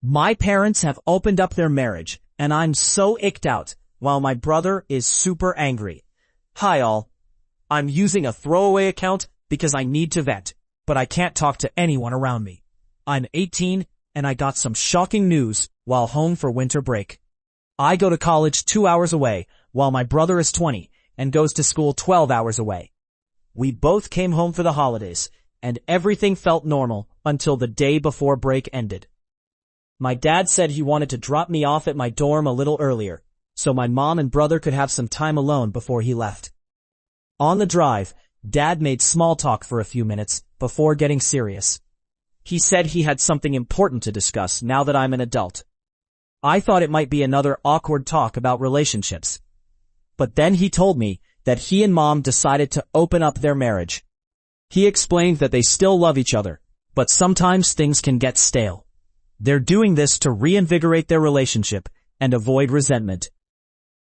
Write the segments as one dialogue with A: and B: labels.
A: My parents have opened up their marriage, and I'm so icked out, while my brother is super angry. Hi all. I'm using a throwaway account because I need to vent, but I can't talk to anyone around me. I'm 18, and I got some shocking news while home for winter break. I go to college 2 hours away, while my brother is 20 and goes to school 12 hours away. We both came home for the holidays, and everything felt normal until the day before break ended. My dad said he wanted to drop me off at my dorm a little earlier, so my mom and brother could have some time alone before he left. On the drive, Dad made small talk for a few minutes before getting serious. He said he had something important to discuss now that I'm an adult. I thought it might be another awkward talk about relationships. But then he told me that he and Mom decided to open up their marriage. He explained that they still love each other, but sometimes things can get stale. They're doing this to reinvigorate their relationship and avoid resentment.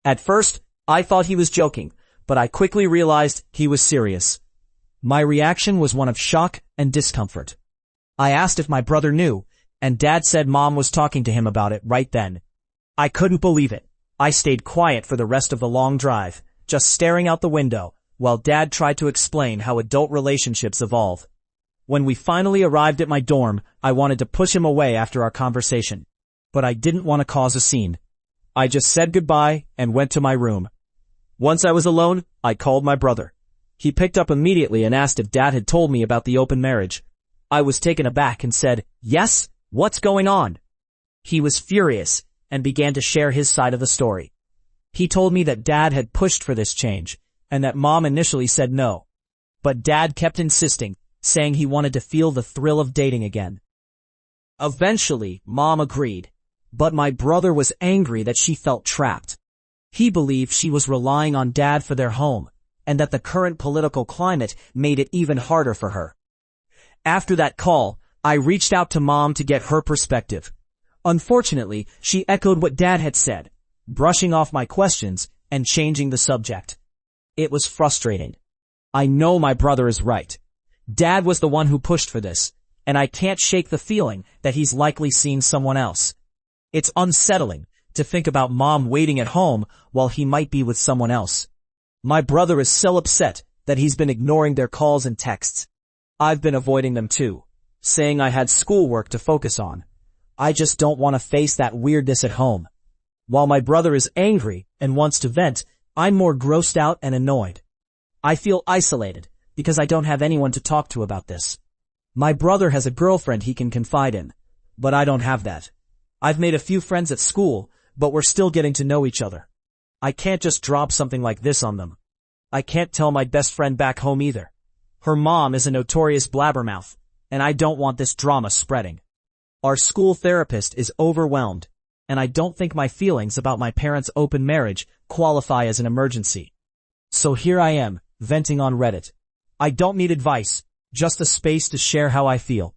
A: At first, I thought he was joking, but I quickly realized he was serious. My reaction was one of shock and discomfort. I asked if my brother knew, and Dad said Mom was talking to him about it right then. I couldn't believe it. I stayed quiet for the rest of the long drive, just staring out the window, while Dad tried to explain how adult relationships evolve. When we finally arrived at my dorm, I wanted to push him away after our conversation. But I didn't want to cause a scene. I just said goodbye and went to my room. Once I was alone, I called my brother. He picked up immediately and asked if Dad had told me about the open marriage. I was taken aback and said, "Yes, what's going on?" He was furious and began to share his side of the story. He told me that Dad had pushed for this change and that Mom initially said no. But Dad kept insisting, saying he wanted to feel the thrill of dating again. Eventually, Mom agreed, but my brother was angry that she felt trapped. He believed she was relying on Dad for their home, and that the current political climate made it even harder for her. After that call, I reached out to Mom to get her perspective. Unfortunately, she echoed what Dad had said, brushing off my questions and changing the subject. It was frustrating. I know my brother is right. Dad was the one who pushed for this, and I can't shake the feeling that he's likely seen someone else. It's unsettling to think about Mom waiting at home while he might be with someone else. My brother is so upset that he's been ignoring their calls and texts. I've been avoiding them too, saying I had schoolwork to focus on. I just don't want to face that weirdness at home. While my brother is angry and wants to vent, I'm more grossed out and annoyed. I feel isolated because I don't have anyone to talk to about this. My brother has a girlfriend he can confide in, but I don't have that. I've made a few friends at school, but we're still getting to know each other. I can't just drop something like this on them. I can't tell my best friend back home either. Her mom is a notorious blabbermouth, and I don't want this drama spreading. Our school therapist is overwhelmed, and I don't think my feelings about my parents' open marriage qualify as an emergency. So here I am, venting on Reddit. I don't need advice, just a space to share how I feel.